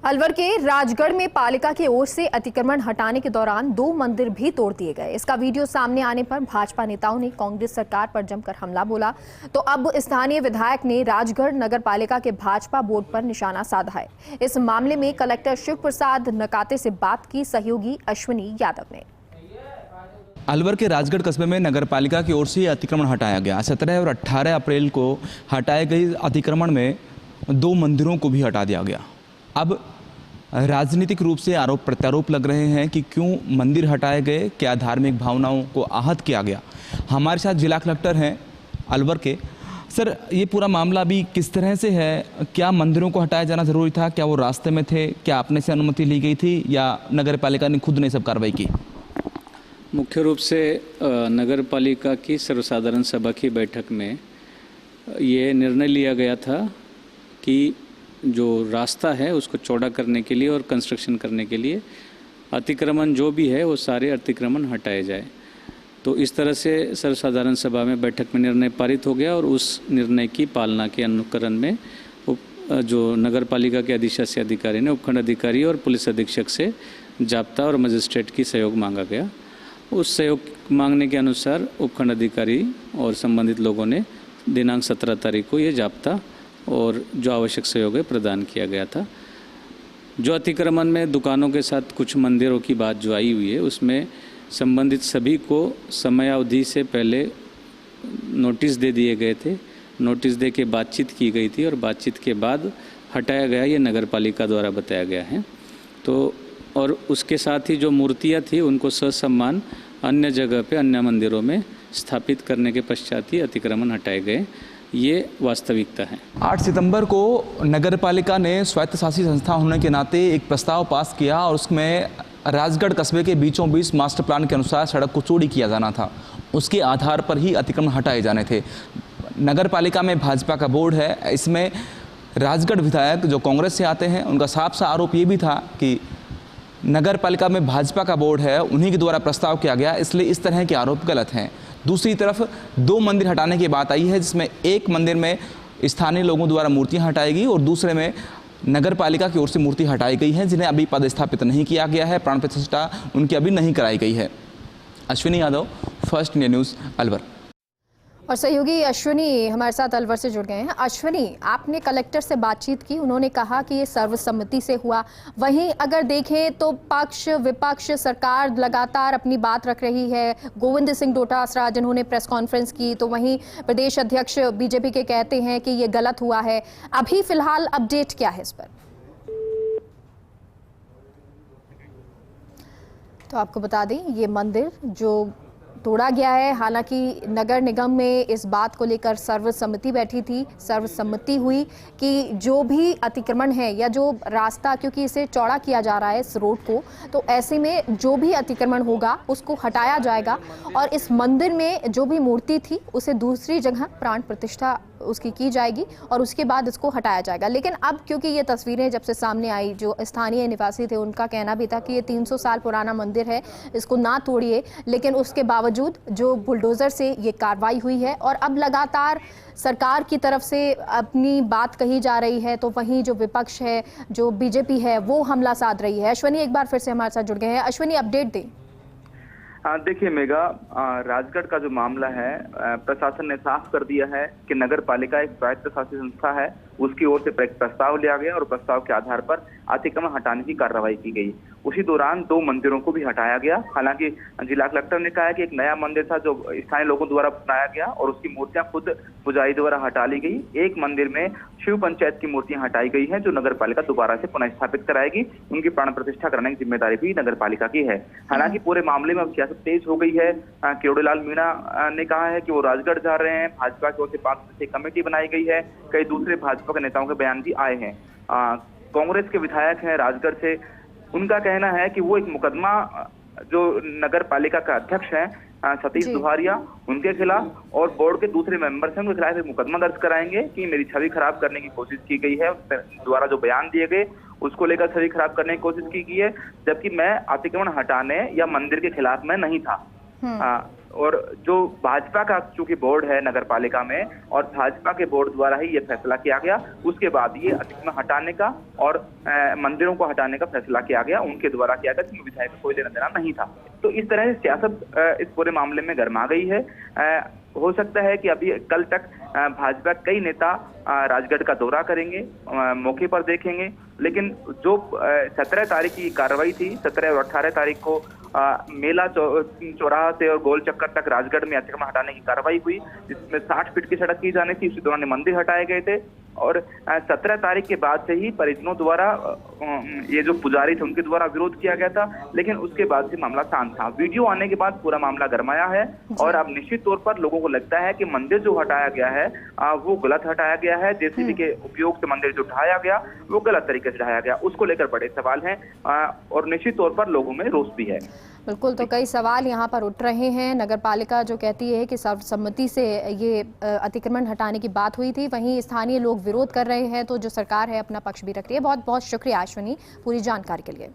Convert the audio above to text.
अलवर के राजगढ़ में पालिका की ओर से अतिक्रमण हटाने के दौरान 2 मंदिर भी तोड़ दिए गए। इसका वीडियो सामने आने पर भाजपा नेताओं ने कांग्रेस सरकार पर जमकर हमला बोला। तो अब स्थानीय विधायक ने राजगढ़ नगर पालिका के भाजपा बोर्ड पर निशाना साधा है। इस मामले में कलेक्टर शिव प्रसाद नकाते से बात की सहयोगी अश्विनी यादव ने। अलवर के राजगढ़ कस्बे में नगर पालिका की ओर से अतिक्रमण हटाया गया। 17 और 18 अप्रैल को हटाए गए अतिक्रमण में 2 मंदिरों को भी हटा दिया गया। अब राजनीतिक रूप से आरोप प्रत्यारोप लग रहे हैं कि क्यों मंदिर हटाए गए, क्या धार्मिक भावनाओं को आहत किया गया। हमारे साथ जिला कलेक्टर हैं अलवर के। सर, ये पूरा मामला अभी किस तरह से है? क्या मंदिरों को हटाया जाना ज़रूरी था? क्या वो रास्ते में थे? क्या आपने से अनुमति ली गई थी या नगर पालिका ने खुद ने सब कार्रवाई की? मुख्य रूप से नगर पालिका की सर्वसाधारण सभा की बैठक में ये निर्णय लिया गया था कि जो रास्ता है उसको चौड़ा करने के लिए और कंस्ट्रक्शन करने के लिए अतिक्रमण जो भी है वो सारे अतिक्रमण हटाए जाए। तो इस तरह से सर्वसाधारण सभा में बैठक में निर्णय पारित हो गया और उस निर्णय की पालना के अनुकरण में जो नगर पालिका के अधिशासी अधिकारी ने उपखंड अधिकारी और पुलिस अधीक्षक से जाब्ता और मजिस्ट्रेट की सहयोग मांगा गया। उस सहयोग मांगने के अनुसार उपखंड अधिकारी और संबंधित लोगों ने दिनांक 17 तारीख को ये जाब्ता और जो आवश्यक सहयोग है प्रदान किया गया था। जो अतिक्रमण में दुकानों के साथ कुछ मंदिरों की बात जो आई हुई है उसमें संबंधित सभी को समयावधि से पहले नोटिस दे दिए गए थे। नोटिस दे के बातचीत की गई थी और बातचीत के बाद हटाया गया, ये नगर पालिका द्वारा बताया गया है। तो और उसके साथ ही जो मूर्तियाँ थी उनको ससम्मान अन्य जगह पे अन्य मंदिरों में स्थापित करने के पश्चात ही अतिक्रमण हटाए गए। ये वास्तविकता है। 8 सितंबर को नगर पालिका ने स्वायत्त शासी संस्था होने के नाते एक प्रस्ताव पास किया और उसमें राजगढ़ कस्बे के बीचों बीच मास्टर प्लान के अनुसार सड़क को चौड़ी किया जाना था। उसके आधार पर ही अतिक्रमण हटाए जाने थे। नगर पालिका में भाजपा का बोर्ड है। इसमें राजगढ़ विधायक जो कांग्रेस से आते हैं उनका साफ सा आरोप ये भी था कि नगर पालिका में भाजपा का बोर्ड है, उन्हीं के द्वारा प्रस्ताव किया गया, इसलिए इस तरह के आरोप गलत हैं। दूसरी तरफ 2 मंदिर हटाने की बात आई है, जिसमें एक मंदिर में स्थानीय लोगों द्वारा मूर्तियां हटाएगी और दूसरे में नगर पालिका की ओर से मूर्ति हटाई गई है, जिन्हें अभी पदस्थापित नहीं किया गया है। प्राण प्रतिष्ठा उनकी अभी नहीं कराई गई है। Ashwini Yadav, first India news, Alwar. और सहयोगी अश्विनी हमारे साथ अलवर से जुड़ गए हैं। अश्विनी, आपने कलेक्टर से बातचीत की, उन्होंने कहा कि ये सर्वसम्मति से हुआ। वहीं अगर देखें तो पक्ष विपक्ष सरकार लगातार अपनी बात रख रही है। गोविंद सिंह डोटासरा जिन्होंने प्रेस कॉन्फ्रेंस की, तो वहीं प्रदेश अध्यक्ष बीजेपी के कहते हैं कि ये गलत हुआ है। अभी फिलहाल अपडेट क्या है इस पर? तो आपको बता दें, ये मंदिर जो तोड़ा गया है, हालांकि नगर निगम में इस बात को लेकर सर्वसम्मति बैठी थी, सर्वसम्मति हुई कि जो भी अतिक्रमण है या जो रास्ता, क्योंकि इसे चौड़ा किया जा रहा है इस रोड को, तो ऐसे में जो भी अतिक्रमण होगा उसको हटाया जाएगा और इस मंदिर में जो भी मूर्ति थी उसे दूसरी जगह प्राण प्रतिष्ठा उसकी की जाएगी और उसके बाद इसको हटाया जाएगा। लेकिन अब क्योंकि ये तस्वीरें जब से सामने आई, जो स्थानीय निवासी थे उनका कहना भी था कि ये 300 साल पुराना मंदिर है, इसको ना तोड़िए, लेकिन उसके बावजूद जो बुलडोज़र से ये कार्रवाई हुई है और अब लगातार सरकार की तरफ से अपनी बात कही जा रही है, तो वहीं जो विपक्ष है, जो बीजेपी है, वो हमला साध रही है। अश्विनी एक बार फिर से हमारे साथ जुड़ गए हैं। अश्विनी, अपडेट दें। देखिए मेगा, राजगढ़ का जो मामला है, प्रशासन ने साफ कर दिया है कि नगर पालिका एक स्वायत्त शासी संस्था है, उसकी ओर से प्रस्ताव लिया गया और प्रस्ताव के आधार पर अतिक्रमण हटाने की कार्रवाई की गई। उसी दौरान 2 मंदिरों को भी हटाया गया। हालांकि जिला कलेक्टर ने कहा है कि एक नया मंदिर था जो स्थानीय लोगों द्वारा बनाया गया और उसकी मूर्तियां खुद पुजारी द्वारा हटा ली गई। एक मंदिर में शिव पंचायत की मूर्तियां हटाई गई हैं, जो नगर पालिका दोबारा से पुनः स्थापित कराएगी। उनकी प्राण प्रतिष्ठा कराने की जिम्मेदारी भी नगर पालिका की है। हालांकि पूरे मामले में अब सियासत तेज हो गई है। केवड़ीलाल मीणा ने कहा है कि वो राजगढ़ जा रहे हैं। भाजपा की ओर से 5 सदस्यीय कमेटी बनाई गई है। कई दूसरे भाजपा के नेताओं के बयान भी आए हैं। कांग्रेस के विधायक हैं राजगढ़ से, उनका कहना है कि वो एक मुकदमा जो नगर पालिका का अध्यक्ष है सतीश दुहारिया, उनके खिलाफ और बोर्ड के दूसरे मेंबर्स हैं उनके खिलाफ एक मुकदमा दर्ज कराएंगे कि मेरी छवि खराब करने की कोशिश की गई है। द्वारा जो बयान दिए गए उसको लेकर छवि खराब करने की कोशिश की गई है, जबकि मैं अतिक्रमण हटाने या मंदिर के खिलाफ में नहीं था। और जो भाजपा का चूंकि बोर्ड है नगर पालिका में और भाजपा के बोर्ड द्वारा ही ये फैसला किया गया, उसके बाद ये अतिक्रमण हटाने का और मंदिरों को हटाने का फैसला किया गया, उनके द्वारा किया गया, जिसमें विधायक को कोई लेना देना नहीं था। तो इस तरह से सियासत इस पूरे मामले में गर्मा गई है। हो सकता है कि अभी कल तक भाजपा कई नेता राजगढ़ का दौरा करेंगे, मौके पर देखेंगे, लेकिन जो 17 तारीख की कार्रवाई थी, 17 और 18 तारीख को मेला चौराहा से और गोल चक्कर तक राजगढ़ में अतिक्रमण हटाने की कार्रवाई हुई, जिसमें 60 फीट की सड़क की जानी थी। उसी दौरान मंदिर हटाए गए थे और 17 तारीख के बाद से ही परिजनों द्वारा ये जो पुजारी थे उनके द्वारा विरोध किया गया था, लेकिन उसके बाद से मामला शांत था। वीडियो आने के बाद पूरा मामला गरमाया है और अब निश्चित तौर पर लोगों को लगता है कि मंदिर जो हटाया गया है वो गलत हटाया गया है। जेसीबी के उपयोग से मंदिर जो ढाया गया वो गलत तरीके से ढाया गया, उसको लेकर बड़े सवाल हैं और निश्चित तौर पर लोगों में रोष भी है। बिल्कुल, तो कई सवाल यहाँ पर उठ रहे हैं। नगर पालिका जो कहती है कि सर्वसम्मति से ये अतिक्रमण हटाने की बात हुई थी, वहीं स्थानीय लोग विरोध कर रहे हैं, तो जो सरकार है अपना पक्ष भी रख रही है। बहुत बहुत शुक्रिया अश्विनी पूरी जानकारी के लिए।